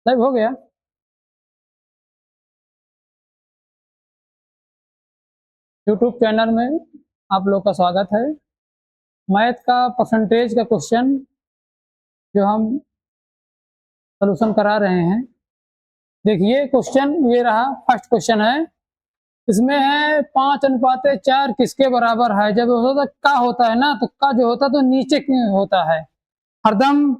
Live हो गया। YouTube channel में आप लोग का स्वागत है। मैथ का परसेंटेज का क्वेश्चन जो हम सॉल्यूशन करा रहे हैं। देखिए क्वेश्चन ये रहा, फर्स्ट क्वेश्चन है। इसमें है 5:4 किसके बराबर है। जब होता का होता है ना, तो का जो होता है तो नीचे होता है, हरदम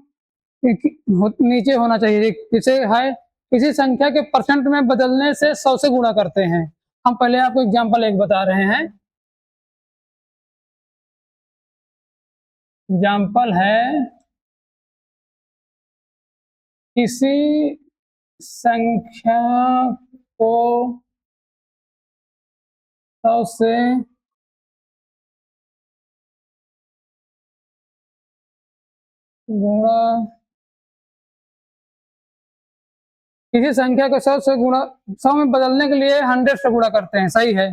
नीचे होना चाहिए। किसे है, किसी संख्या के परसेंट में बदलने से 100 से गुणा करते हैं। हम पहले आपको एग्जांपल एक बता रहे हैं। एग्जाम्पल है, किसी संख्या को 100 से गुणा, किसी संख्या को 100 से गुणा 100 में बदलने के लिए 100 से गुणा करते हैं। सही है।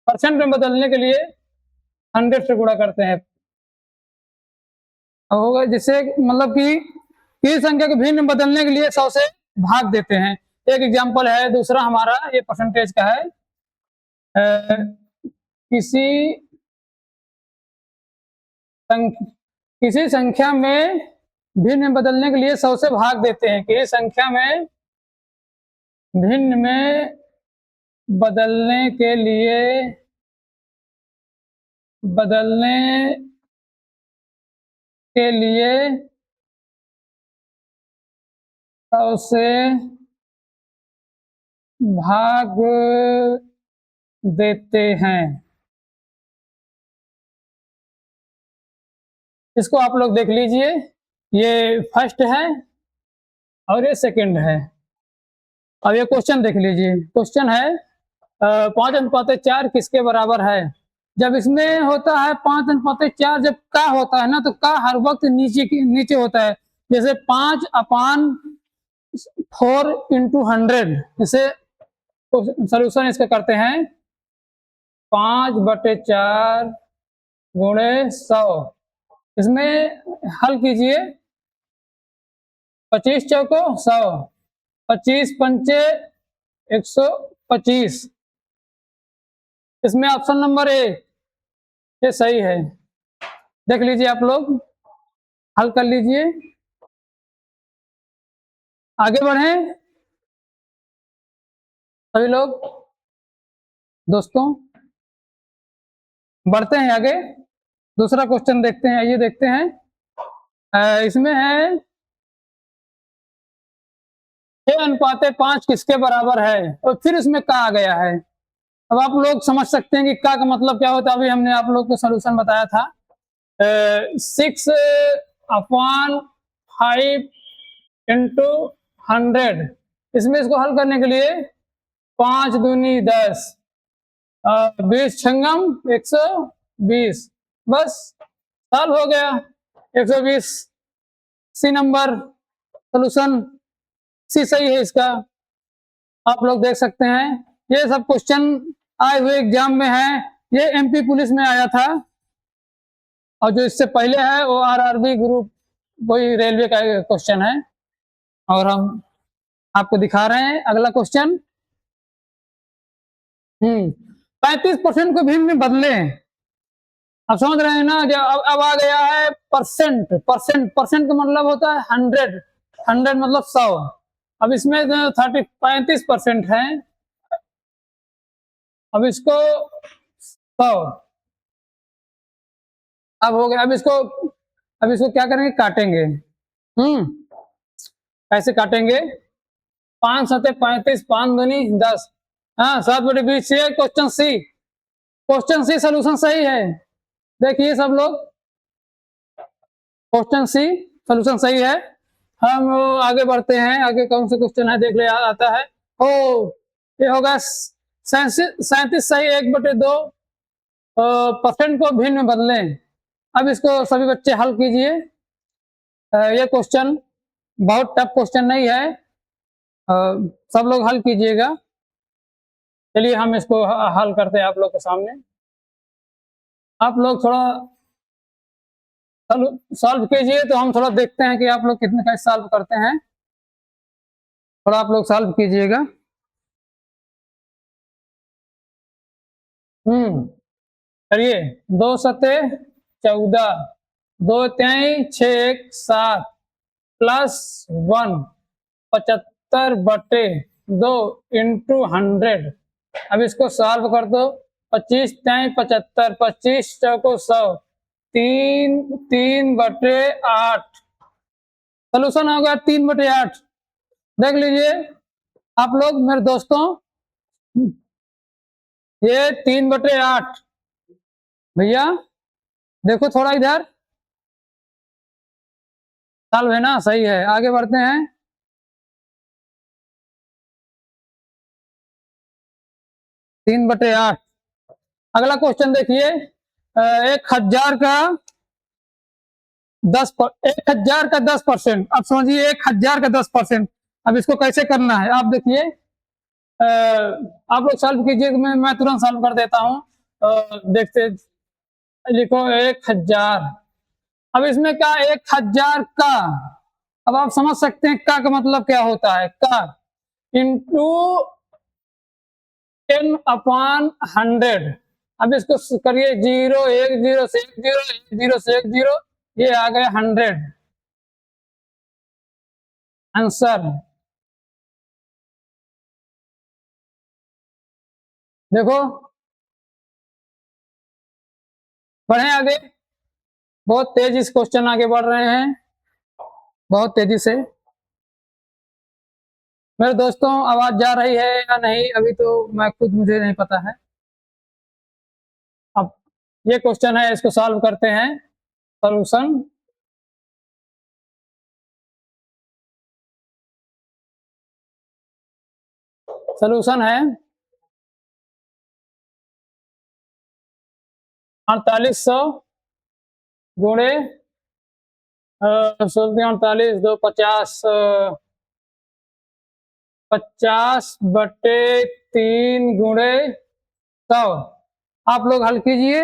परसेंट में बदलने के लिए 100 से गुणा करते हैं। होगा जिससे मतलब कि किसी संख्या के भिन्न बदलने के लिए 100 से भाग देते हैं। एक एग्जाम्पल है। दूसरा हमारा ये परसेंटेज का है। किसी संख्या में भिन्न बदलने के लिए 100 से भाग देते हैं। किसी संख्या में भिन्न में बदलने के लिए 100 से भाग देते हैं। इसको आप लोग देख लीजिए। ये फर्स्ट है और ये सेकंड है। अब ये क्वेश्चन देख लीजिए। क्वेश्चन है 5:4 किसके बराबर है। जब इसमें होता है 5:4, जब का होता है ना, तो का हर वक्त नीचे होता है। जैसे 5/4 × 100। इसे सोल्यूशन इसका करते हैं 5/4 × 100। इसमें हल कीजिए। 25 चौको 100, 25 पंचे 125। इसमें ऑप्शन नंबर ए ये सही है। देख लीजिए, आप लोग हल कर लीजिए। आगे बढ़ें सभी लोग दोस्तों, बढ़ते हैं आगे। दूसरा क्वेश्चन देखते हैं। ये देखते हैं, इसमें है 6:5 किसके बराबर है। और फिर इसमें का आ गया है। अब आप लोग समझ सकते हैं कि का मतलब क्या होता है। अभी हमने आप लोग को सॉल्यूशन बताया था। 6/5 × 100। इसमें इसको हल करने के लिए 5 दूनी 10, 20 छंगम 120। बस हल हो गया। 120 सी नंबर सोल्यूशन सी सही है इसका। आप लोग देख सकते हैं। ये सब क्वेश्चन आए हुए एग्जाम में है। ये एमपी पुलिस में आया था, और जो इससे पहले है वो आरआरबी ग्रुप, वही रेलवे का क्वेश्चन है। और हम आपको दिखा रहे हैं अगला क्वेश्चन। 35% को भिन्न में बदले। अब समझ रहे हैं ना। जो अब आ गया है परसेंट। परसेंट का मतलब होता है 100 मतलब 100। अब इसमें 35% है। अब इसको 100 अब हो गया। अब इसको क्या करेंगे, काटेंगे। कैसे काटेंगे। 5 7 35, 5 दूनी 10, हाँ 7/20 से क्वेश्चन सी। क्वेश्चन सी सोल्यूशन सही है। देखिए सब लोग, क्वेश्चन सी सोल्यूशन सही है। हम आगे बढ़ते हैं। आगे कौन से क्वेश्चन है देख ले, आता है। ओ ये होगा 37 सही। 1/2 परसेंट को भिन्न में बदलें। अब इसको सभी बच्चे हल कीजिए। ये क्वेश्चन बहुत टफ क्वेश्चन नहीं है। सब लोग हल कीजिएगा। चलिए हम इसको हल करते हैं आप लोग के सामने। आप लोग थोड़ा सॉल्व कीजिए, तो हम थोड़ा देखते हैं कि आप लोग कितने कैसे सॉल्व करते हैं। थोड़ा आप लोग सॉल्व कीजिएगा। करिए। 2 सते 14, 2 तिहाई 6 1 7 +1 75/2 × 100। अब इसको सॉल्व कर दो। 25 तिहाई 75, 25 चौको 100, 3/8। सोल्यूशन हो गया 3/8। देख लीजिए आप लोग मेरे दोस्तों, ये 3/8। भैया देखो थोड़ा इधर, सॉल्व है ना, सही है। आगे बढ़ते हैं। 3/8। अगला क्वेश्चन देखिए। 1000 का 10%। अब समझिए 1000 का 10%। अब इसको कैसे करना है आप देखिए। आप लोग सॉल्व कीजिए, मैं तुरंत सॉल्व कर देता हूँ। देखते, लिखो 1000। अब इसमें क्या, 1000 का, अब आप समझ सकते हैं का मतलब क्या होता है। का इंटू 10/100। अब इसको करिए 0 1 0 से 1 0 1 0 से 1 0, ये आ गए 100 आंसर। देखो बढ़े आगे, बहुत तेज इस क्वेश्चन आगे बढ़ रहे हैं, बहुत तेजी से। मेरे दोस्तों आवाज जा रही है या नहीं अभी तो मैं खुद, मुझे नहीं पता है। अब ये क्वेश्चन है, इसको सॉल्व करते हैं। सॉल्यूशन, सॉल्यूशन है 4800 गुणे 48 2 50, 50/3 गुणे 100। आप लोग हल कीजिए।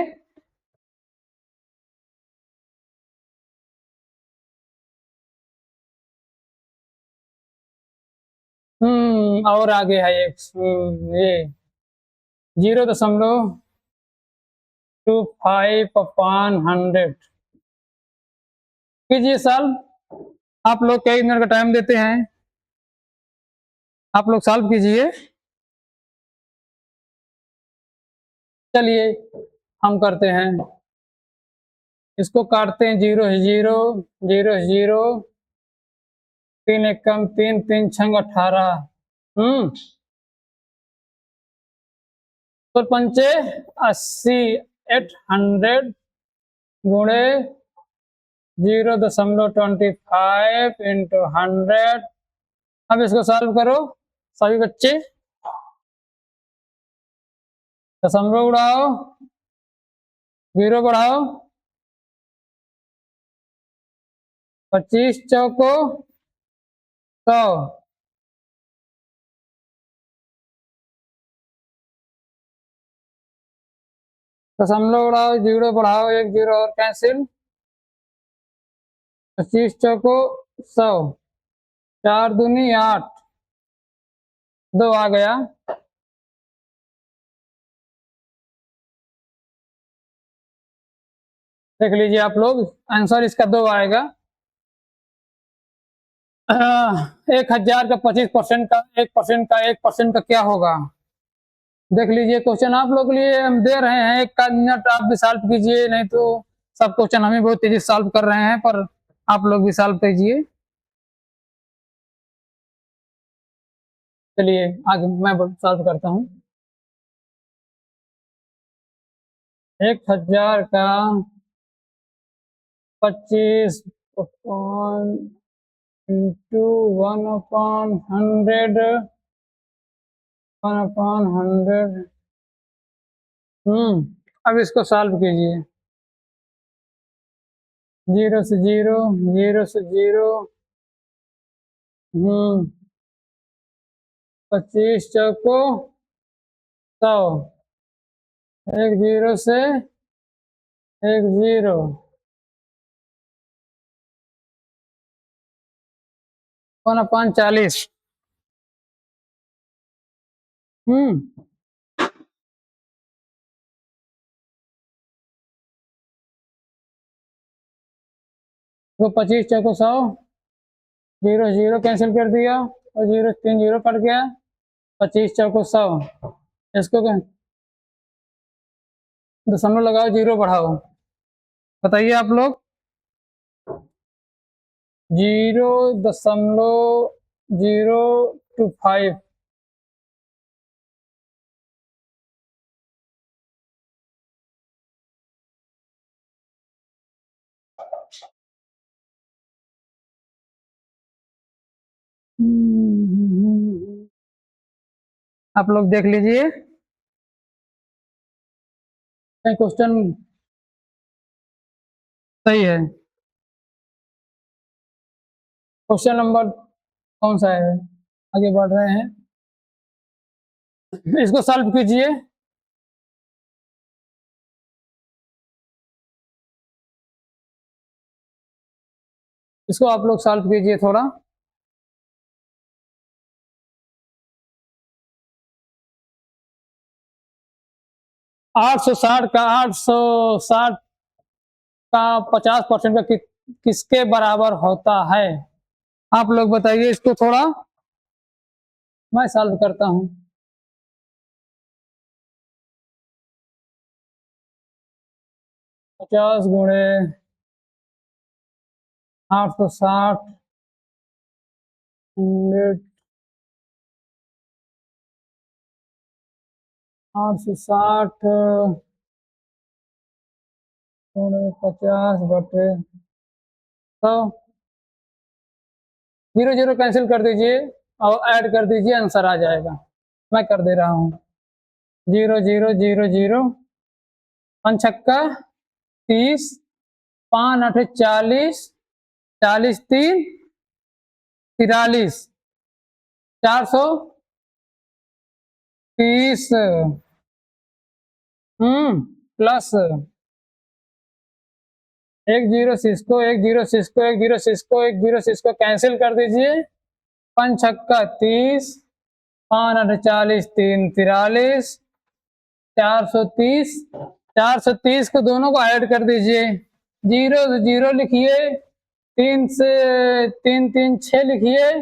और आगे है एक, ये 0.25/100 कीजिए सॉल्व। आप लोग कई मिनट का टाइम देते हैं, आप लोग सॉल्व कीजिए। चलिए हम करते हैं, इसको काटते हैं। 0 0 0 0, 3 एकम 3, 3 छंग 18। तो पंचे 80, 800 गुणे 0.25 × 100। अब इसको सॉल्व करो सभी बच्चे। दशमलव उड़ाओ, 0 बढ़ाओ, 25 चौको 100। दशमलव उड़ाओ, 0 बढ़ाओ, 1 0 और कैंसिल। 25 चौको 100, 4 दूनी 8, 2 आ गया। देख लीजिए आप लोग, आंसर इसका 2 आएगा। 1000 का 25% का 1% का 1% का क्या होगा। देख लीजिए क्वेश्चन आप लोग के लिए हम दे रहे हैं, 1 मिनट आप भी सॉल्व कीजिए, नहीं तो सब क्वेश्चन हमें बहुत तेजी से सॉल्व कर रहे हैं, पर आप लोग भी सॉल्व कीजिए। चलिए आगे मैं सॉल्व करता हूँ। 1000 का 25 इंटू 1/100, 1/100। अब इसको सॉल्व कीजिए। 0 से 0, 0 से 0, 25 चौको 100, 1 0 से 1 0, 1/40। वो 25 चौको 100, 0 0 कैंसिल कर दिया और 0 3 0 कट गया। 25 चौको 100, इसको क्या दशमलव लगाओ, 0 बढ़ाओ, बताइए आप लोग। 0.025। आप लोग देख लीजिए क्वेश्चन सही है। क्वेश्चन नंबर कौन सा है, आगे बढ़ रहे हैं, इसको सॉल्व कीजिए। इसको आप लोग सॉल्व कीजिए थोड़ा। 860 का 50% का किसके बराबर होता है, आप लोग बताइए इसको थोड़ा, मैं सॉल्व करता हूँ। 50 गुणे 860 860 गुणे 50/100। 0 0 कैंसिल कर दीजिए और ऐड कर दीजिए, आंसर आ जाएगा। मैं कर दे रहा हूँ। 0 0 0 0, 5 छक्का 30, 5 8 40, 40 3 43, 430 plus 1 0 Cisco 1 0 Cisco 1 0 Cisco 1 0 Cisco cancel कर दीजिए। 5 छक्का 30, 5 8 40 3 43, 430, 430 को दोनों को ऐड कर दीजिए। 0 0 लिखिए, 3 से 3 3 6 लिखिए,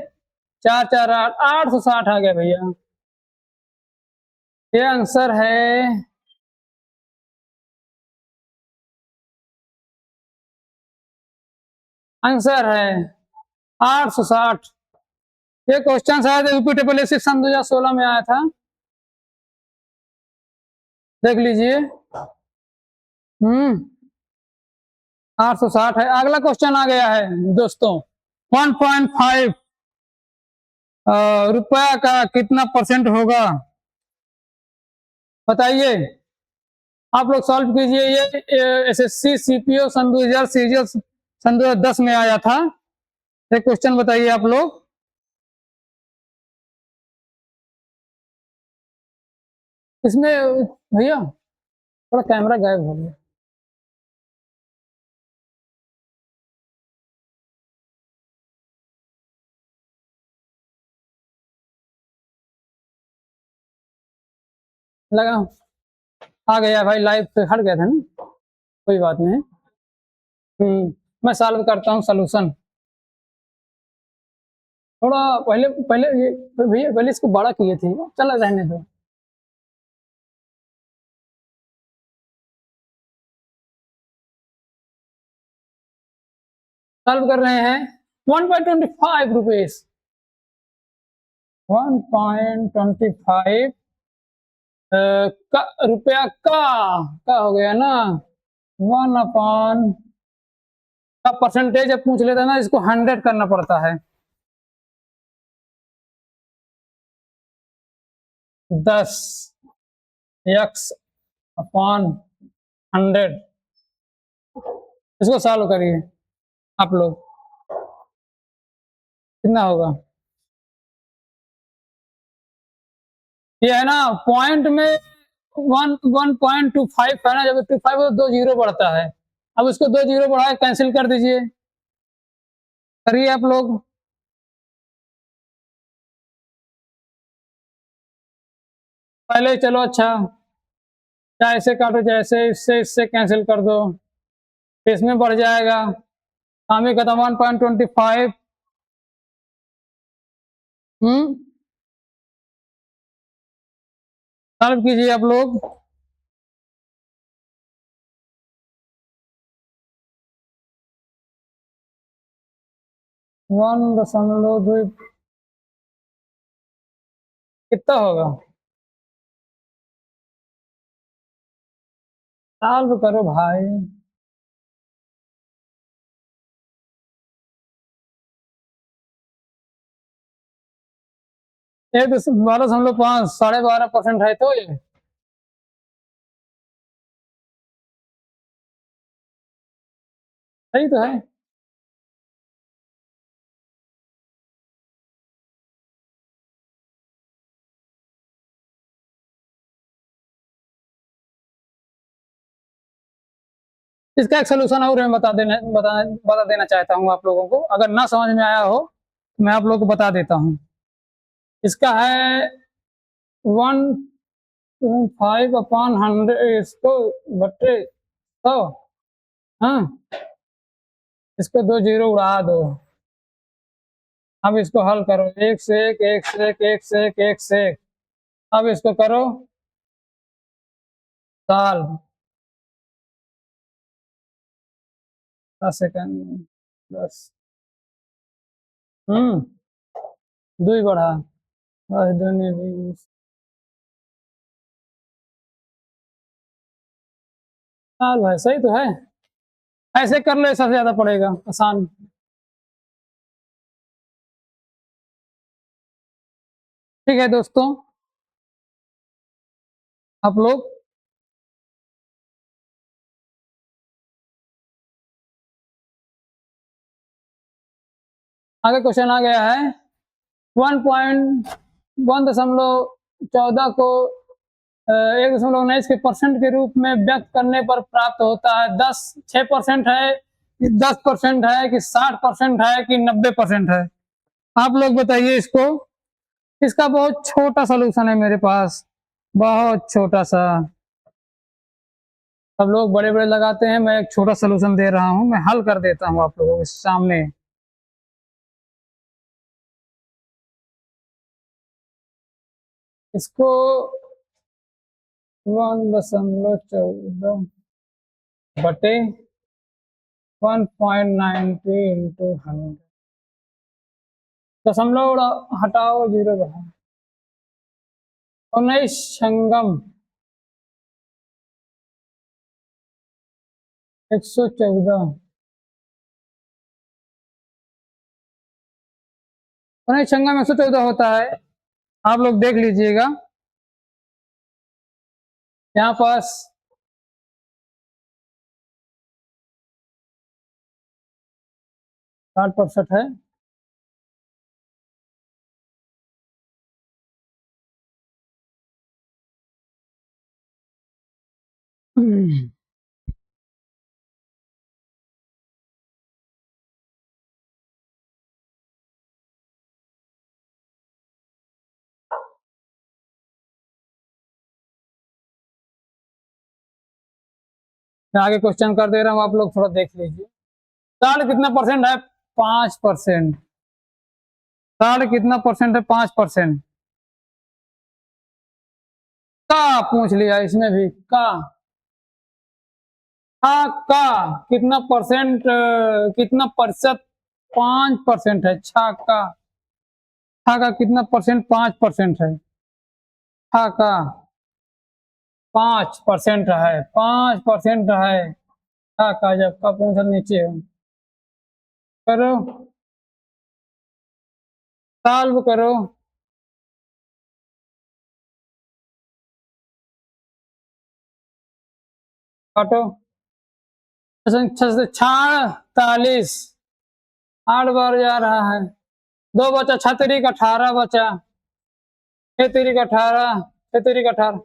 4 4 8, 860 आ गया भैया। ये आंसर है। आंसर है 860। ये क्वेश्चन शायद रिपीटेबल सन 2016 में आया था, देख लीजिए। 860 है। अगला क्वेश्चन आ गया है दोस्तों, 1.5 रुपया का कितना परसेंट होगा, बताइए। आप लोग सॉल्व कीजिए। ये एसएससी सीपीओ सन 2000 सीजीएल सन 2010 में आया था। ये क्वेश्चन बताइए आप लोग। इसमें भैया थोड़ा कैमरा गायब हो गया। लगा आ गया भाई, लाइव पे हट गया था ना, कोई बात नहीं। मैं सॉल्व करता हूँ सॉल्यूशन। थोड़ा पहले पहले ये भैया पहले इसको बड़ा किए थे, चला रहने दो। सॉल्व कर रहे हैं। 1.25 रुपीज, 1.25 रुपया का हो गया ना। 1 का परसेंटेज जब पूछ लेता है ना, इसको 100 करना पड़ता है। 10 x अपॉन 100। इसको सॉल्व करिए आप लोग, कितना होगा। ये है ना पॉइंट में 1.25 है ना, जब 25 तो 2 जीरो बढ़ता है। अब उसको 2 जीरो बढ़ा कैंसिल कर दीजिए, करिए आप लोग। पहले चलो अच्छा, चाहे ऐसे काटो, चाहे ऐसे, इससे इससे कैंसिल कर दो, इसमें बढ़ जाएगा। काम ही खत्म। 1.25। सॉल्व कीजिए आप लोग। 1.2 कितना होगा? सॉल्व करो भाई। 12.5, 12.5% है तो ये। सही तो है। इसका एक सोल्यूशन और मैं बता देना चाहता हूँ आप लोगों को, अगर ना समझ में आया हो तो मैं आप लोगों को बता देता हूँ। इसका है 1.5/100, इसको बट्टे 100। हाँ, इसको 2 जीरो उड़ा दो। अब इसको हल करो, एक से एक, एक से एक, एक से एक, एक से एक। अब इसको करो सॉल्व। 10 सेकंड, 10। हम्म 2 ही बढ़ा, 10 दूनी 20। सॉल्व है, सही तो है। ऐसे कर लो, सबसे ज्यादा पड़ेगा आसान। ठीक है दोस्तों, आप लोग आगे क्वेश्चन आ गया है। 1.1.14 को 1.19 के परसेंट के रूप में व्यक्त करने पर प्राप्त होता है। 6% है कि 10% है कि 60% है कि 90% है? आप लोग बताइए इसको। इसका बहुत छोटा सोल्यूशन है मेरे पास, बहुत छोटा सा। सब लोग बड़े बड़े लगाते हैं, मैं एक छोटा सोल्यूशन दे रहा हूँ, मैं हल कर देता हूँ आप लोगों के सामने। इसको 1.14 बटे 1.90 इंटू 100। दशमलव हटाओ, जीरो बढ़ाओ। 19 संगम 114। 19 संगम 114 होता है। आप लोग देख लीजिएगा यहाँ पास। 60% है। मैं आगे क्वेश्चन कर दे रहा हूँ, आप लोग थोड़ा देख लीजिए। साढ़ कितना परसेंट है? 5%। साढ़ कितना परसेंट है? 5%। का पूछ लिया इसमें भी, का कितना परसेंट, कितना प्रतिशत? 5% है। छा का कितना परसेंट? 5% है। छा का 5% है, 5% है। छा का जब का पूछ नीचे हो। करो, सॉल्व करो। काटो। 46, 8 बार जा रहा है। 2 बचा, 6×3 = 18 बचा। 6×3 = 18, 6×3 = 18।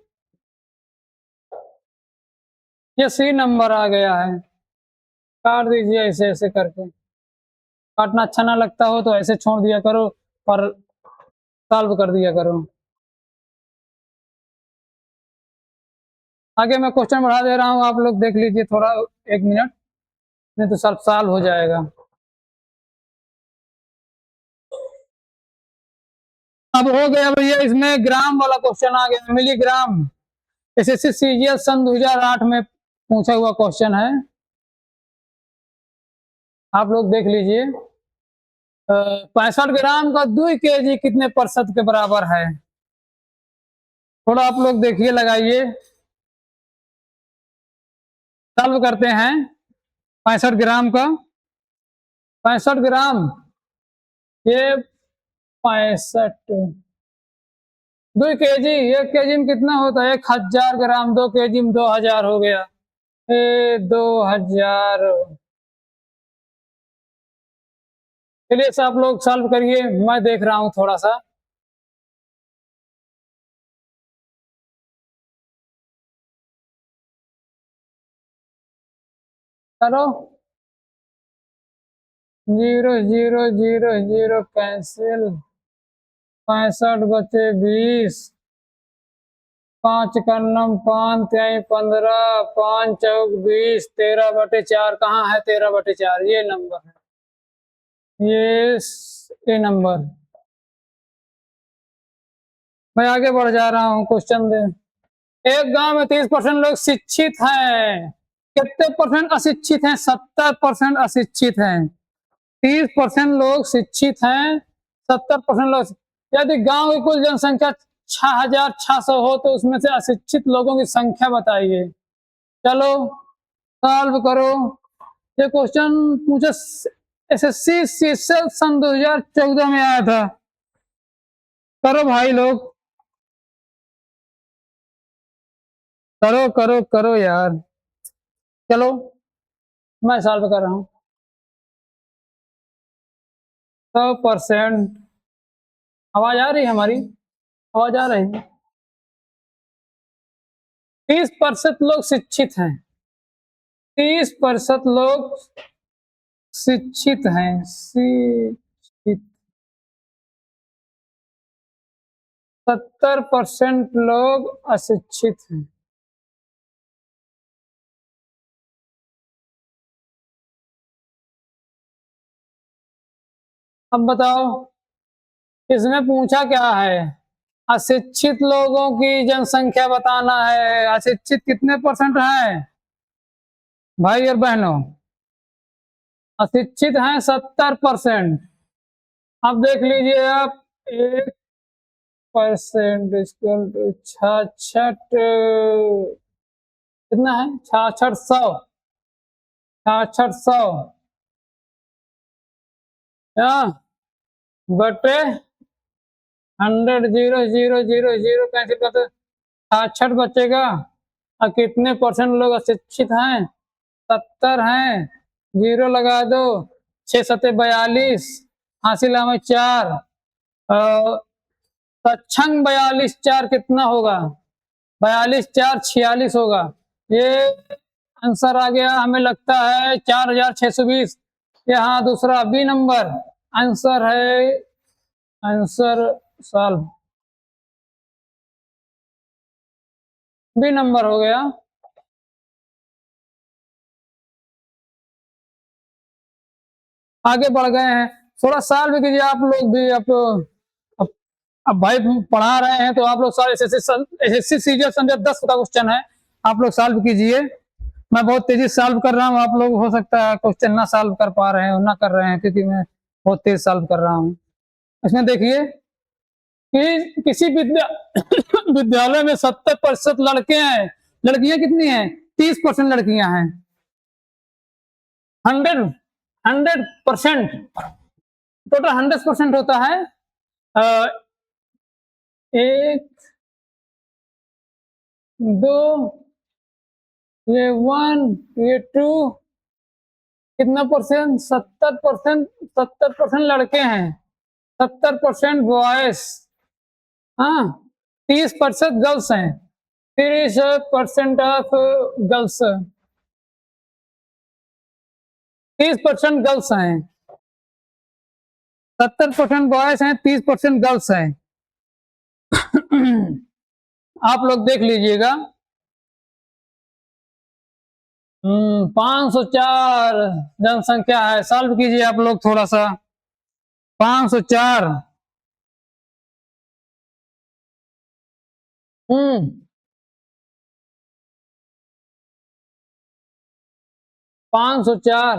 ये सी नंबर आ गया है। काट दीजिए ऐसे ऐसे करके। काटना अच्छा ना लगता हो तो ऐसे छोड़ दिया करो और सॉल्व कर दिया करो। आगे मैं क्वेश्चन बढ़ा दे रहा हूँ, आप लोग देख लीजिए थोड़ा 1 मिनट, नहीं तो सब साल हो जाएगा। अब हो गया भैया, इसमें ग्राम वाला क्वेश्चन आ गया, मिलीग्राम। एसएससी सीजीएल सन 2008 में पूछा हुआ क्वेश्चन है, आप लोग देख लीजिए। 65 ग्राम का 2 kg कितने प्रतिशत के बराबर है? थोड़ा आप लोग देखिए, लगाइए, सॉल्व करते हैं। 65 ग्राम का, 65 ग्राम, ये 65 2 kg, 1 kg में कितना होता है? 1000 ग्राम। 2 kg में 2000 हो गया, 2000। चलिए सब लोग सॉल्व करिए, मैं देख रहा हूँ थोड़ा सा। करो, 0 0 0 0 कैंसिल, 65 बचे 20, 5 का नम 5 त्याई 15, 5 चौक 20, 13/4 कहाँ है? 13/4 ये नंबर है, ये नंबर। मैं आगे बढ़ जा रहा हूँ, क्वेश्चन दे। एक गांव में 30% लोग शिक्षित हैं, कितने परसेंट अशिक्षित हैं? 70% अशिक्षित हैं। 30% लोग शिक्षित हैं, 70% लोग। यदि गांव की कुल जनसंख्या 6600 हो तो उसमें से अशिक्षित लोगों की संख्या बताइए। चलो सॉल्व करो। ये क्वेश्चन मुझे एसएससी सीजीएल सन 2014 में आया था। करो भाई लोग, करो करो करो यार। चलो मैं सॉल्व कर रहा हूँ। 100%। आवाज आ रही है हमारी? आवाज आ रही है? 30% लोग शिक्षित हैं, 30% लोग शिक्षित हैं, शिक्षित। 70% लोग अशिक्षित हैं। अब बताओ, इसमें पूछा क्या है? अशिक्षित लोगों की जनसंख्या बताना है। अशिक्षित कितने परसेंट है भाई और बहनों? अशिक्षित हैं 70%। अब देख लीजिए आप, 1% इक्वल टू 66, कितना है? 6600, 6600 बटे 100, 0 0 0 0 कैंसिल करते 66 बचेगा। और कितने परसेंट लोग अशिक्षित हैं? 70 हैं, 0 लगा दो, 6 सत्ते 42, हासिल हमें 4, सक्षम 42, 4 कितना होगा? 42 4 46 होगा। ये आंसर आ गया, हमें लगता है 4620। यहाँ दूसरा बी नंबर आंसर है, आंसर सॉल्व बी नंबर हो गया। आगे बढ़ गए हैं, थोड़ा सॉल्व कीजिए आप लोग भी। अब, अब भाई पढ़ा रहे हैं तो आप लोग सारे एसएससी सीजीएल सन 10 का क्वेश्चन है, आप लोग सॉल्व कीजिए। मैं बहुत तेजी से सॉल्व कर रहा हूँ, आप लोग हो सकता है क्वेश्चन ना सॉल्व कर पा रहे हैं, ना कर रहे हैं, क्योंकि मैं बहुत तेज सॉल्व कर रहा हूँ। इसमें देखिए कि किसी विद्यालय में 70% लड़के हैं, लड़कियां कितनी हैं? 30% लड़कियां हैं। 100% टोटल 100% होता है। एक, दो, ये 1, ये 2, कितना परसेंट? 70%। 70% लड़के हैं, 70% बॉयज, हाँ। 30% गर्ल्स हैं, 30% ऑफ गर्ल्स, 30% गर्ल्स हैं। 70% बॉयज हैं, 30% गर्ल्स हैं। आप लोग देख लीजिएगा। 504 जनसंख्या है। सॉल्व कीजिए आप लोग थोड़ा सा। 504। 504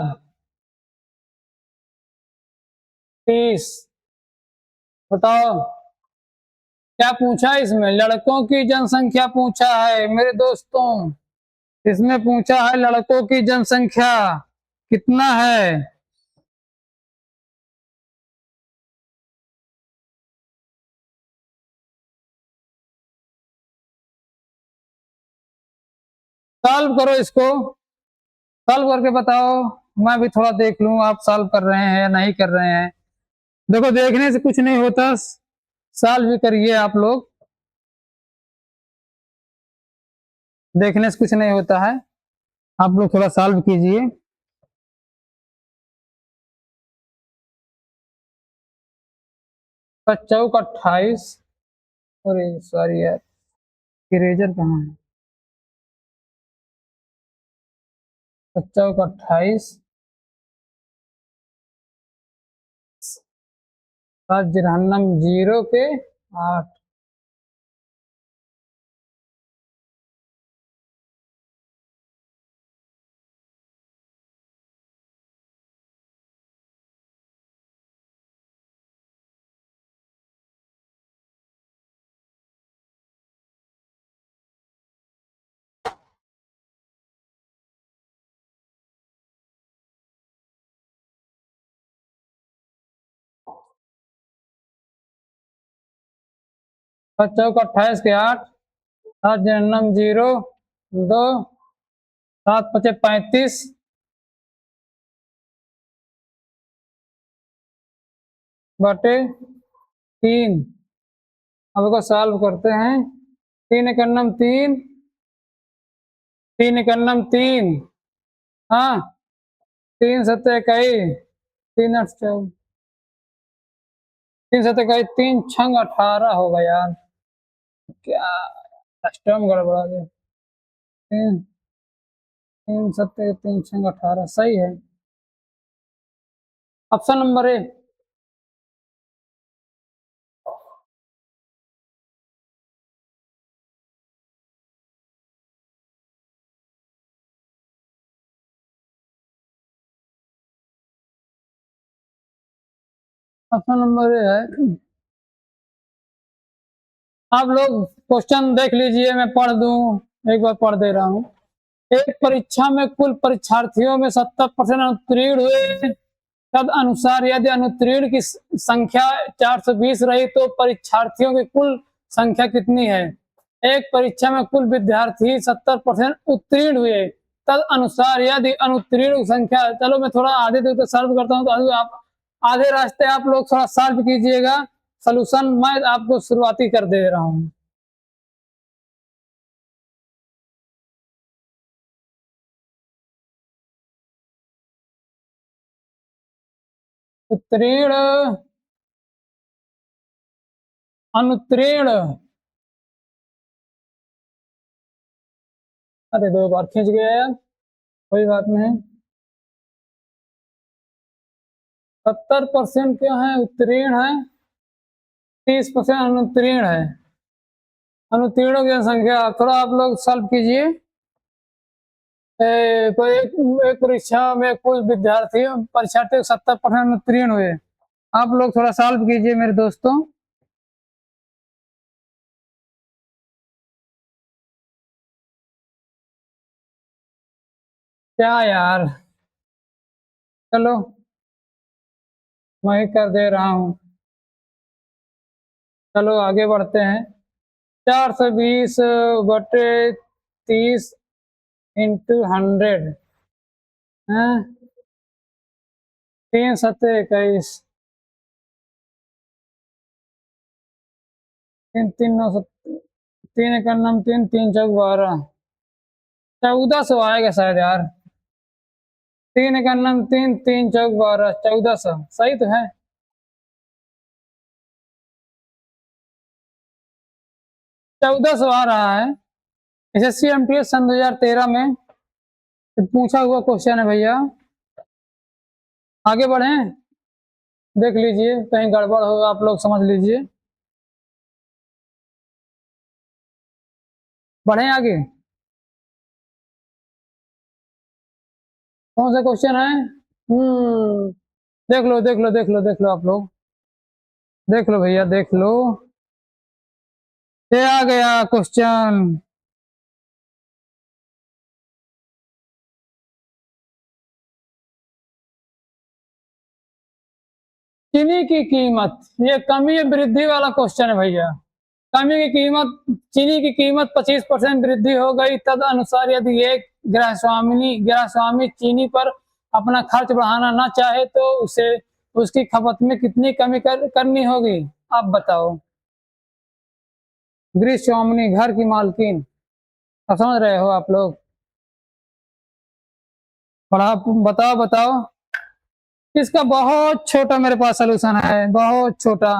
30। बताओ क्या पूछा है इसमें? लड़कों की जनसंख्या पूछा है मेरे दोस्तों। इसमें पूछा है लड़कों की जनसंख्या कितना है। सॉल्व करो इसको। सॉल्व करके बताओ। मैं भी थोड़ा देख लूं आप सॉल्व कर रहे हैं या नहीं कर रहे हैं। देखो देखने से कुछ नहीं होता। सॉल्व भी करिए आप लोग। देखने से कुछ नहीं होता है। आप लोग थोड़ा सॉल्व कीजिए। चौक 28। अरे सॉरी यार, इरेजर कहाँ है? चौक 28। 7 जीरो के 8। चौक 28 के 8। 7 जीरो 2। 7 5 35। बटे 3। अब इसको सॉल्व करते हैं। 3 एकन्नम 3। 3 एकन्नम 3। हाँ। 3 7 इकाई। 3 8 14। 3 7 इकाई 3 6 18 होगा यार। क्या कस्टम गड़बड़ा गया। 3 3 7 3 6 18 सही है। Option number A. Option number A है। आप लोग क्वेश्चन देख लीजिए, मैं पढ़ दूं। एक बार पढ़ दे रहा हूँ। एक परीक्षा में कुल परीक्षार्थियों में 70% अनुत्तीर्ण हुए। तद अनुसार यदि अनुत्तीर्ण की संख्या 420 रही तो परीक्षार्थियों की कुल संख्या कितनी है? एक परीक्षा में कुल विद्यार्थी 70% उत्तीर्ण हुए। तद अनुसार यदि अनुत्तीर्ण की संख्या, चलो मैं थोड़ा आधे दूर तक सॉल्व करता हूँ तो आप आधे रास्ते आप लोग थोड़ा सॉल्व कीजिएगा। सॉल्यूशन मैं आपको शुरुआती कर दे रहा हूँ। उत्तीर्ण अनुत्तीर्ण। अरे 2 बार खींच गया यार, कोई बात नहीं। 70% क्या है? उत्तीर्ण है। 30% अनुत्तीर्ण है। अनुत्तीर्णों की संख्या थोड़ा आप लोग सॉल्व कीजिए। कोई एक परीक्षा में कुल विद्यार्थी परीक्षार्थी 70% उत्तीर्ण हुए। आप लोग थोड़ा सॉल्व कीजिए मेरे दोस्तों। क्या यार, चलो मैं ही कर दे रहा हूँ। चलो आगे बढ़ते हैं। 420 बटे 30 इंटू 100 है। 3 7 21। 3 3 9 7। 3 1 9 3 3 4 12। 1400 आएगा शायद यार। 3 1 9 3 3 4 12 1400 सही तो है। 1400 आ रहा है। एसएससी एमटीएस सन 2013 में। ये पूछा हुआ क्वेश्चन है भैया, आगे बढ़ें, देख लीजिए कहीं गड़बड़ हो आप लोग समझ लीजिए। बढ़ें आगे, कौन सा क्वेश्चन है? देख लो देख लो देख लो देख लो आप लोग, देख लो भैया देख लो, ये आ गया क्वेश्चन। चीनी की कीमत, ये कमी वृद्धि वाला क्वेश्चन है भैया। कमी की कीमत, चीनी की कीमत 25% वृद्धि हो गई, तद अनुसार यदि एक गृहस्वामी चीनी पर अपना खर्च बढ़ाना ना चाहे तो उसे उसकी खपत में कितनी कमी करनी होगी, आप बताओ। गृहस्वामिनी, घर की मालकिन, अब समझ रहे हो आप लोग? पढ़ा, बताओ बताओ। इसका बहुत छोटा मेरे पास सोल्यूशन है, बहुत छोटा।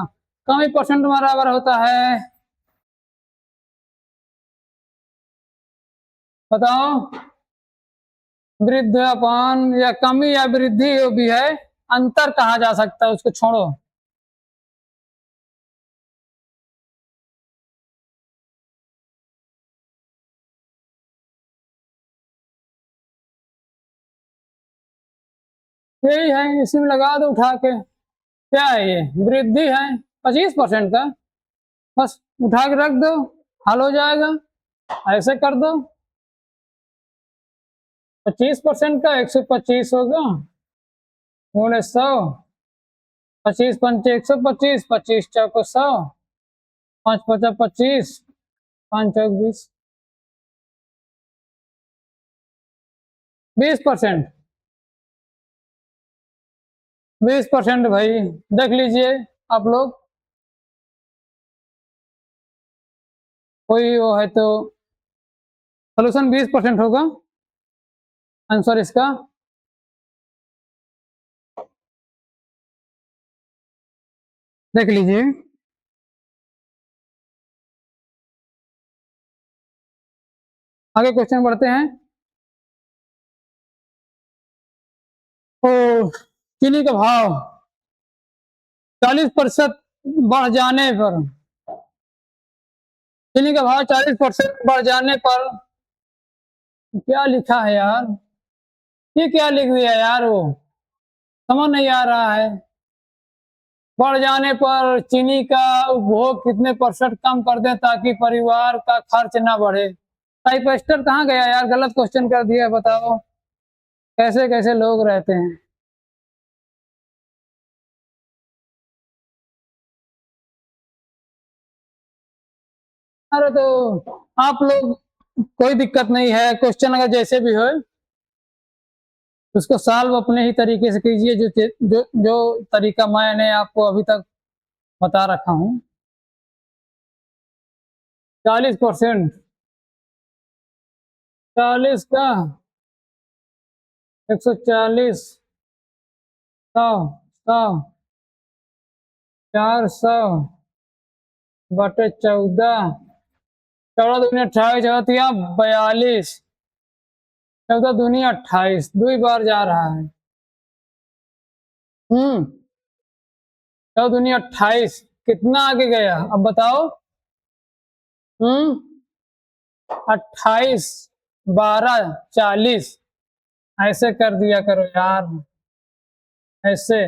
कमी परसेंट बराबर होता है, बताओ। वृद्धापान या कमी या वृद्धि जो भी है, अंतर कहा जा सकता है, उसको छोड़ो। यही है, इसी में लगा दो उठा के। क्या है ये? वृद्धि है 25% का, बस उठा के रख दो, हल हो जाएगा। ऐसे कर दो, 25% का 125 होगा, बोले 100, 25 पंचे 125, 25 चौको 100, 5 पचा 25, 5 चौक 20, 20%, 20% भाई, देख लीजिए आप लोग, कोई वो है तो सोल्यूशन 20% होगा आंसर इसका। देख लीजिए, आगे क्वेश्चन बढ़ते हैं। तो चीनी का भाव 40% बढ़ जाने पर, चीनी का भाव 40% बढ़ जाने पर, क्या लिखा है यार, ये क्या लिख दिया यार, वो समझ नहीं आ रहा है। बढ़ जाने पर चीनी का उपभोग कितने परसेंट कम कर दें ताकि परिवार का खर्च ना बढ़े। टाइपस्टर कहाँ गया यार, गलत क्वेश्चन कर दिया, बताओ कैसे कैसे लोग रहते हैं। अरे तो आप लोग, कोई दिक्कत नहीं है, क्वेश्चन अगर जैसे भी हो उसको सॉल्व अपने ही तरीके से कीजिए, जो तरीका मैंने आपको अभी तक बता रखा हूँ। 40%, 40 का 140, 100, 100, 400 बटे 14, 14 दूनी 28, 42, 14 दूनी 28, 2 बार जा रहा है। 14 दूनी 28, कितना आगे गया अब बताओ। 28, 12, 40, ऐसे कर दिया करो यार, ऐसे।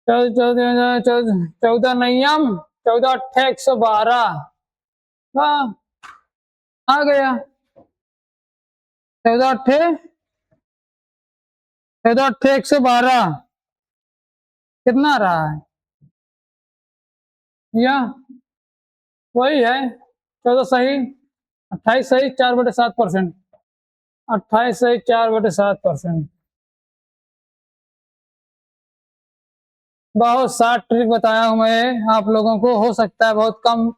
14 नियम, 14 अट्ठे 112, हाँ आ गया। 14 अट्ठे 112, कितना रहा है, या वही है 14 सही, 28 सही, 4/7%, 28 सही 4/7%। बहुत सा ट्रिक बताया हूँ मैं आप लोगों को, हो सकता है बहुत कम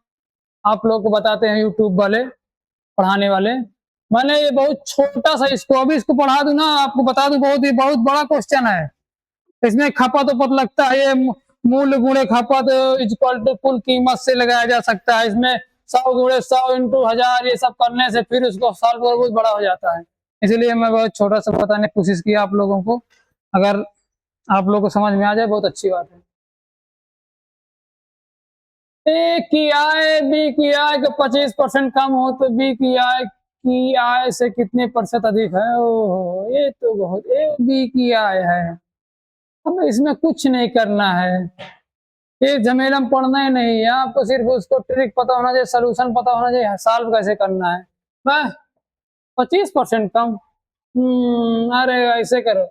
आप लोग को बताते हैं यूट्यूब वाले, पढ़ाने वाले। मैंने ये बहुत छोटा सा, इसको अभी इसको पढ़ा दूं ना, आपको बता दूं, बहुत बड़ा क्वेश्चन है। इसमें खपत उपत लगता है, ये मूल्य गुणे खपत इक्वल टू कुल कीमत से लगाया जा सकता है। इसमें 100 गुणे 100 इंटू 1000 ये सब करने से फिर उसको सॉल्व बहुत बड़ा हो जाता है। इसलिए मैं बहुत छोटा सा बताने की कोशिश की आप लोगों को। अगर आप लोगों को समझ में आ जाए बहुत अच्छी बात है। ए की आय बी की आय का 25% कम हो तो बी की आय से कितने प्रतिशत अधिक है? ओहो, ये तो बहुत ए बी की आय है। अब इसमें कुछ नहीं करना है, ये झमेला में पढ़ना ही नहीं है आपको, सिर्फ उसको ट्रिक पता होना चाहिए, सोल्यूशन पता होना चाहिए, सॉल्व कैसे करना है बस। 25% कम, अरे ऐसे करो,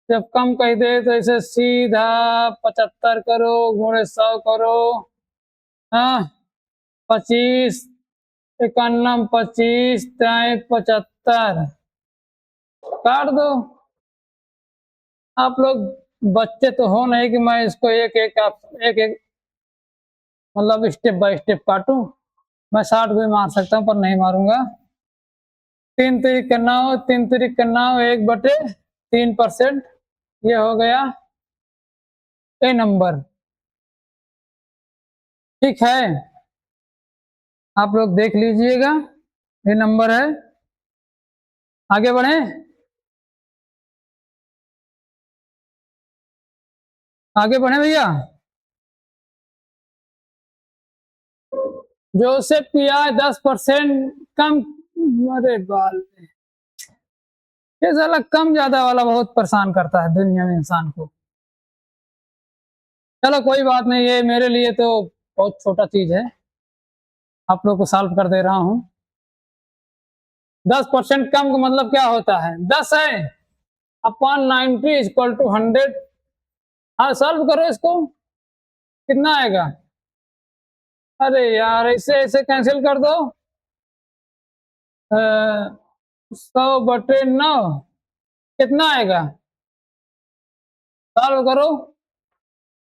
जब कम कह दे तो ऐसे सीधा 75 करो गुणे 100 करो। हाँ, 25 51 25 3 75 काट दो। आप लोग बच्चे तो हो नहीं कि मैं इसको एक एक मतलब स्टेप बाय स्टेप काटूं। मैं 60 भी मार सकता हूं पर नहीं मारूंगा। 3 3 9 3 3 9 1/3%, ये हो गया ए नंबर। ठीक है, आप लोग देख लीजिएगा, ये नंबर है। आगे बढ़े, आगे बढ़े भैया। जोसेफ की आय 10% कम, अरे बाल, ये साला कम ज्यादा वाला बहुत परेशान करता है दुनिया में इंसान को। चलो कोई बात नहीं, ये मेरे लिए तो बहुत छोटा चीज है, आप लोग को सॉल्व कर दे रहा हूं। 10% कम का मतलब क्या होता है? 10 है अपॉन 90 इक्वल टू 100। हाँ सॉल्व करो इसको, कितना आएगा? अरे यार ऐसे ऐसे कैंसिल कर दो। 100/9 कितना आएगा? सॉल्व करो।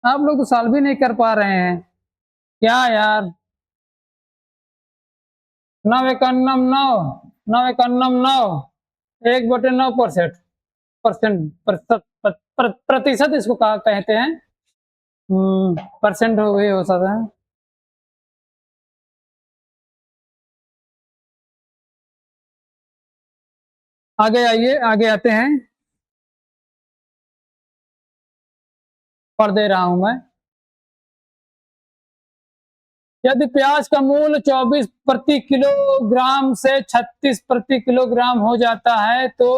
आप लोग तो सॉल्व भी नहीं कर पा रहे हैं, क्या यार। 9 × 9 = 9, 9 × 9 = 9, 1/9%, प्रतिशत इसको कहा कहते हैं। परसेंट हो गई हो सकता है। आगे आइए, आगे आते हैं, पढ़ दे रहा हूं मैं। यदि प्याज का मूल्य 24 प्रति किलोग्राम से 36 प्रति किलोग्राम हो जाता है तो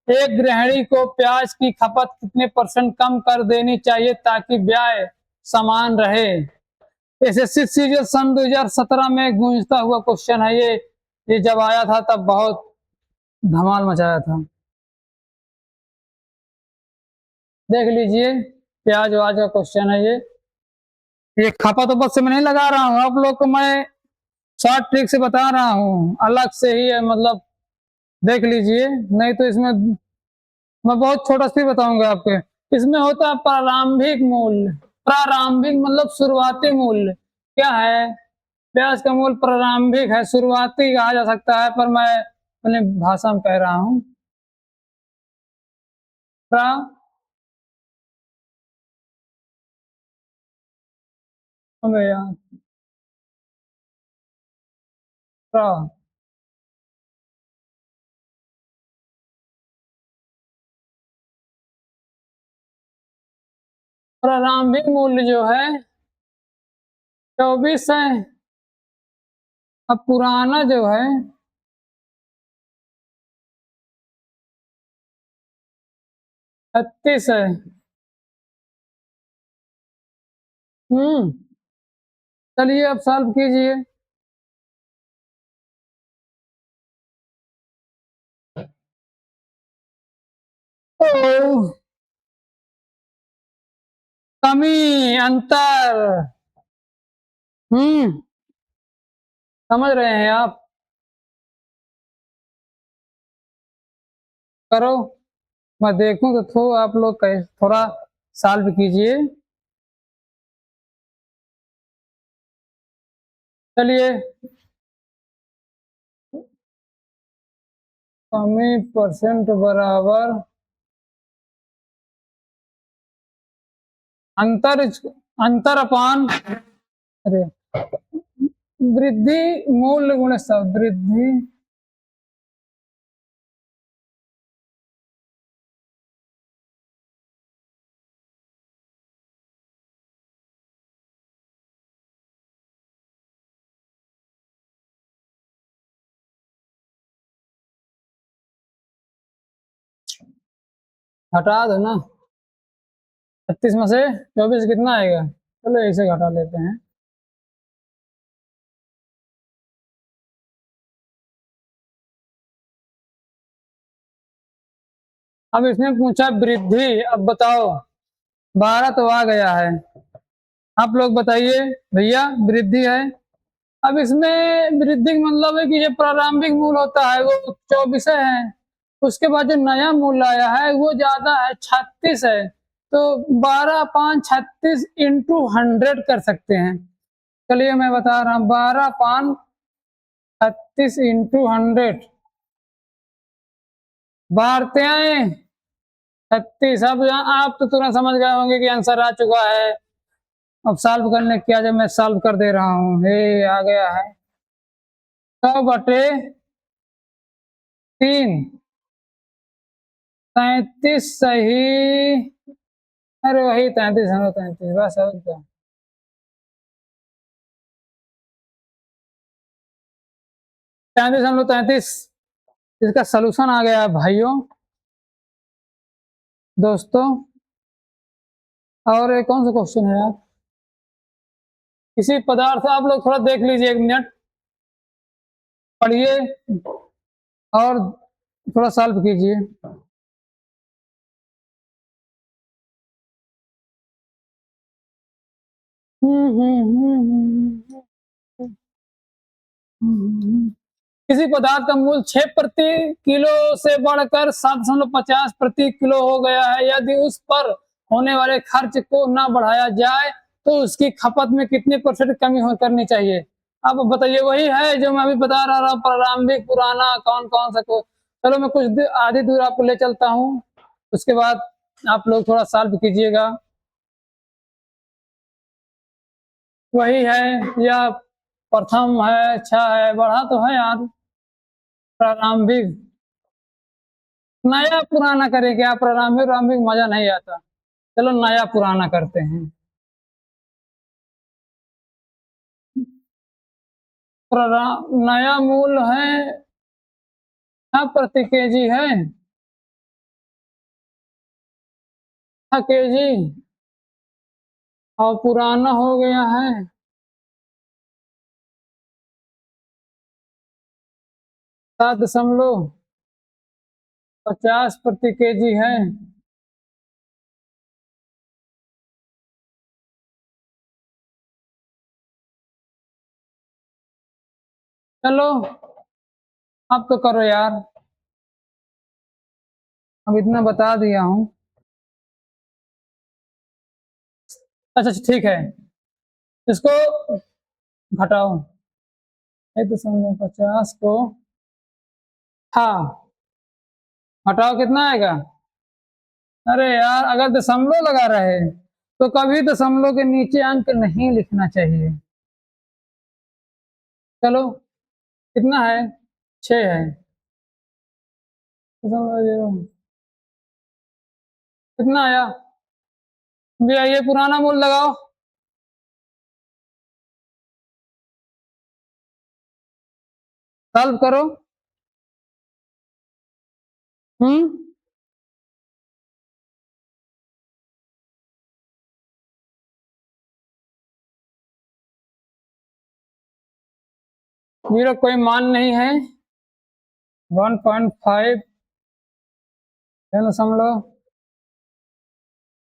एक गृहिणी को प्याज की खपत कितने % कम कर देनी चाहिए ताकि व्यय समान रहे? एसएससी सीरियल सन 2017 में गूंजता हुआ क्वेश्चन है ये जब आया था तब बहुत धमाल मचाया था। देख लीजिए, प्याज वाज का क्वेश्चन है ये खपत वपत से मैं नहीं लगा रहा हूँ, आप लोग को मैं शॉर्ट ट्रिक से बता रहा हूँ, अलग से ही है मतलब, देख लीजिए, नहीं तो इसमें मैं बहुत छोटा सी बताऊंगा आपके। इसमें होता है प्रारंभिक मूल्य, प्रारंभिक मतलब शुरुआती मूल्य क्या है? प्याज का मूल्य प्रारंभिक है, शुरुआती कहा जा सकता है, पर मैं अपने भाषा में कह रहा हूँ। प्रारंभिक मूल्य जो है 24 है, अब पुराना जो है 36 है। हम्म, चलिए अब सॉल्व कीजिए। ओह, कमी, अंतर। समझ रहे हैं आप? करो, मैं देखूं तो आप लोग थोड़ा सॉल्व कीजिए। चलिए, कमी % बराबर अंतर, अंतर अपान, अरे वृद्धि मूल्य गुणे वृद्धि हटा दो ना। 36 में से 24 कितना आएगा? चलो इसे घटा लेते हैं। अब इसने पूछा वृद्धि, अब बताओ। 12 तो आ गया है। आप लोग बताइए भैया, वृद्धि है। अब इसमें वृद्धि का मतलब है कि जो प्रारंभिक मूल होता है वो 24 है, उसके बाद जो नया मूल आया है वो ज्यादा है, 36 है। तो 12 5 36 इंटू 100 कर सकते हैं। चलिए मैं बता रहा हूँ, 12 5 36 इंटू 100, बारते आए 36। अब यहाँ आप तो तुरंत समझ गए होंगे कि आंसर आ चुका है। अब सॉल्व करने क्या, जब मैं सॉल्व कर दे रहा हूँ, हे आ गया है 100/3, 33 सही। अरे वही 33, बस और क्या। 33, इसका सलूशन आ गया भाइयों दोस्तों। और एक कौन सा क्वेश्चन है यार? किसी पदार्थ, आप लोग थोड़ा देख लीजिए, 1 मिनट पढ़िए और थोड़ा सॉल्व कीजिए। किसी पदार्थ का मूल्य 6 प्रति किलो से बढ़कर 7.50 प्रति किलो हो गया है। यदि उस पर होने वाले खर्च को न बढ़ाया जाए तो उसकी खपत में कितने % कमी करनी चाहिए? अब बताइए, वही है जो मैं अभी बता रहा था, प्रारंभिक, पुराना, कौन कौन सा को। चलो मैं कुछ आधी दूर आपको ले चलता हूँ, उसके बाद आप लोग थोड़ा सॉल्व कीजिएगा। वही है या प्रथम है, अच्छा है, बढ़ा तो है यार। प्रारंभिक, नया पुराना करें क्या? प्रारंभिक प्रारंभिक मजा नहीं आता। चलो नया पुराना करते हैं। नया मूल है, हाँ प्रति केजी है, हाँ केजी, और पुराना हो गया है 7.50 प्रति केजी है। चलो अब तो करो यार, अब इतना बता दिया हूँ। अच्छा अच्छा ठीक है, इसको घटाओ। 1.50 को, हाँ हटाओ, कितना आएगा? अरे यार, अगर दशमलव लगा रहे तो कभी दशमलव के नीचे अंक नहीं लिखना चाहिए। चलो कितना है? 6 है। कितना आया भैया? ये पुराना मूल लगाओ, सॉल्व करो। 0 कोई मान नहीं है। 1.5 दशमलव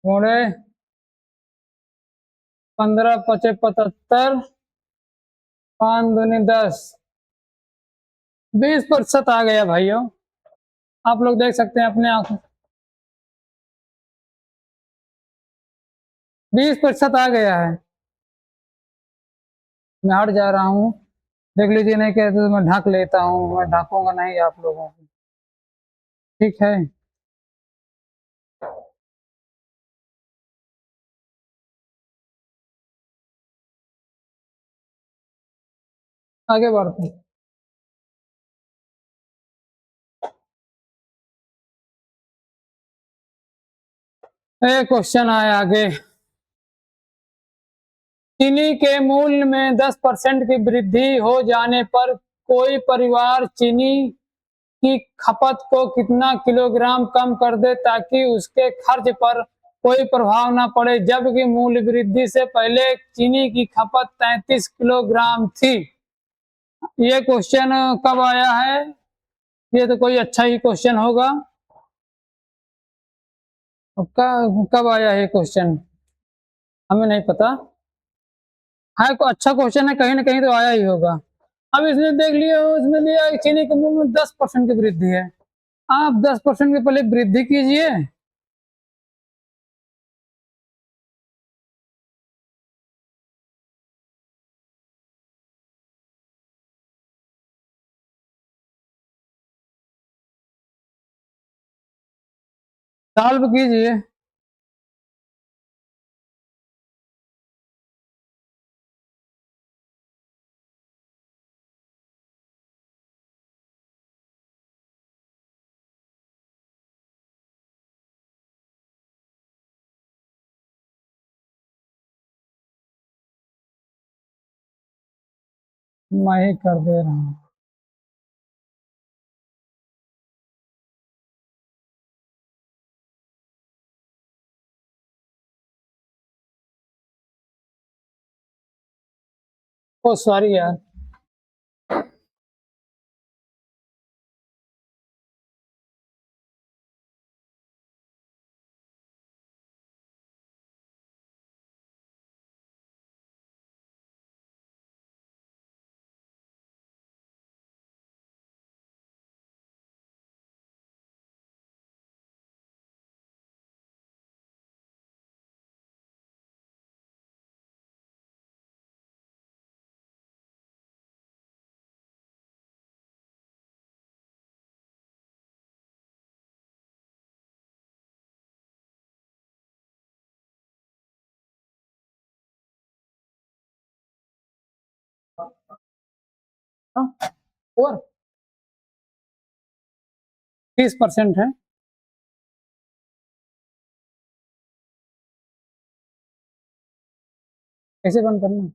गुणे 15 पचे 75, 5 दूनी 10, 20% आ गया भाइयों। आप लोग देख सकते हैं अपने आंखों, 20% आ गया है। मैं हट जा रहा हूँ, देख लीजिए, नहीं कहते तो मैं ढक लेता हूँ, मैं ढकूंगा नहीं आप लोगों को, ठीक है। आगे बढ़ते हैं। एक क्वेश्चन आया आगे, चीनी के मूल्य में 10% की वृद्धि हो जाने पर कोई परिवार चीनी की खपत को कितना किलोग्राम कम कर दे ताकि उसके खर्च पर कोई प्रभाव ना पड़े, जबकि मूल्य वृद्धि से पहले चीनी की खपत 33 किलोग्राम थी। ये क्वेश्चन कब आया है? ये तो कोई अच्छा ही क्वेश्चन होगा। कब आया है क्वेश्चन? हमें नहीं पता। हाँ, को अच्छा क्वेश्चन है, कहीं ना कहीं तो आया ही होगा। अब इसने देख लिया, इसमें दिया चीनी के मूल्य में 10% की वृद्धि है। आप 10% के पहले वृद्धि कीजिए। सॉल्व कीजिए। मैं ही कर दे रहा हूँ। ओ सॉरी यार। हाँ, और 30% है। कैसे बंद करना?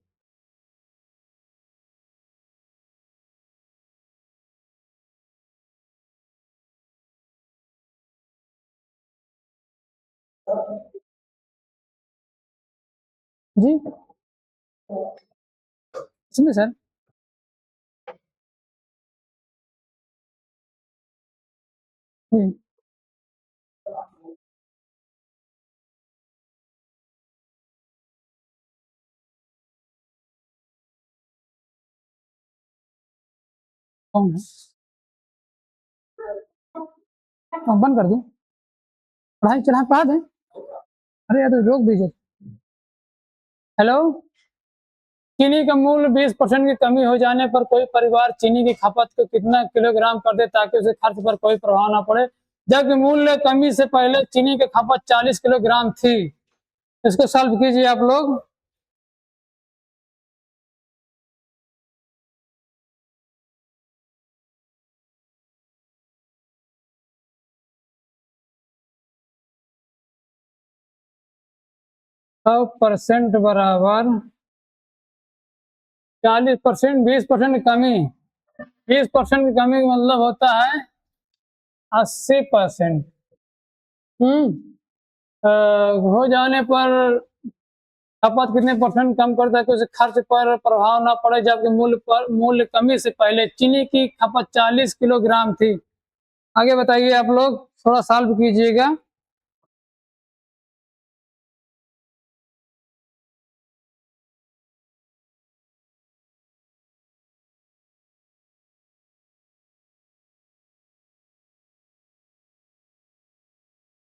जी, इसमें सर। जी, कौन है? बंद कर दूं? पढ़ाई चढ़ा पढ़ा दें? अरे यार, तो रोक दीजिए। हेलो। चीनी का मूल्य 20% की कमी हो जाने पर कोई परिवार चीनी की खपत को कितना किलोग्राम कर दे ताकि उसे खर्च पर कोई प्रभाव ना पड़े, जबकि मूल्य कमी से पहले चीनी की खपत 40 किलोग्राम थी। इसको सॉल्व कीजिए आप लोग। 100% बराबर 40%, 20% की कमी। 20% की कमी का मतलब होता है 80%। हम्म हो जाने पर खपत कितने परसेंट कम कर ताकि उसे खर्च पर प्रभाव ना पड़े, जबकि मूल्य कमी से पहले चीनी की खपत 40 किलोग्राम थी। आगे बताइए आप लोग, थोड़ा सॉल्व कीजिएगा।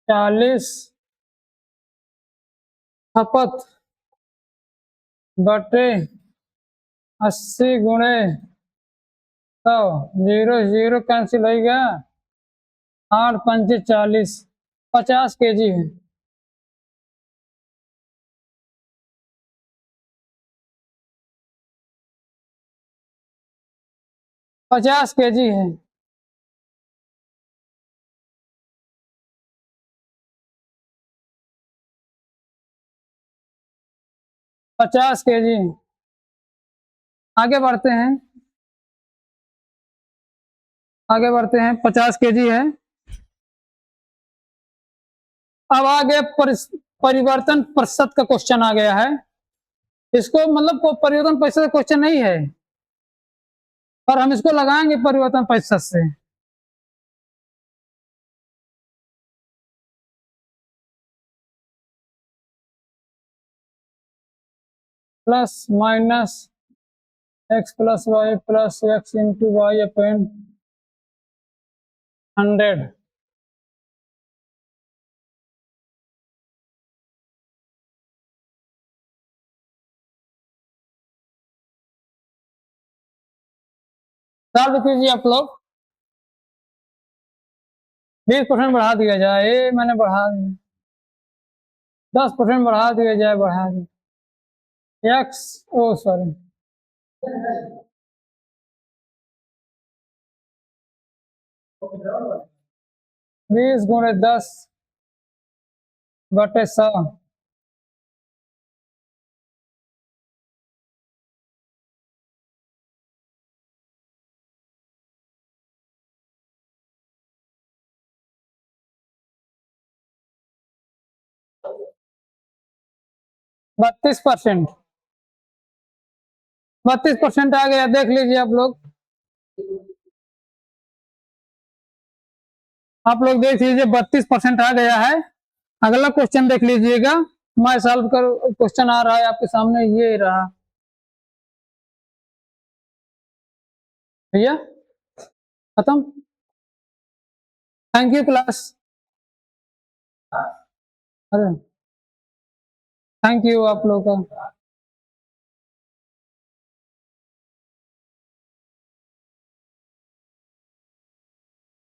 40 खपत बटे 80 गुणे 100। जीरो जीरो कैंसिल हो गया। 8×5 = 40। 50 kg है। 50 kg है। 50 kg। आगे बढ़ते हैं। आगे बढ़ते हैं, 50 kg है। अब आगे परिवर्तन प्रतिशत का क्वेश्चन आ गया है। इसको मतलब को परिवर्तन प्रतिशत क्वेश्चन नहीं है, पर हम इसको लगाएंगे परिवर्तन प्रतिशत से। Plus minus x plus y plus x into y upon 100। Solve कीजिए आप लोग। 20% बढ़ा दिया जाए, मैंने बढ़ा दिया। 10% बढ़ा दिया जाए, बढ़ा दिया। एक्स ओ सॉरी 20 गुणे 10 बटे 100। 32%। 32% आ गया, देख लीजिए आप लोग। आप लोग देख लीजिए 32% आ गया है। अगला क्वेश्चन देख लीजिएगा। मैं सॉल्व कर क्वेश्चन आ रहा है आपके सामने, ये रहा भैया। खत्म। Thank you class. अरे थैंक यू आप लोग का।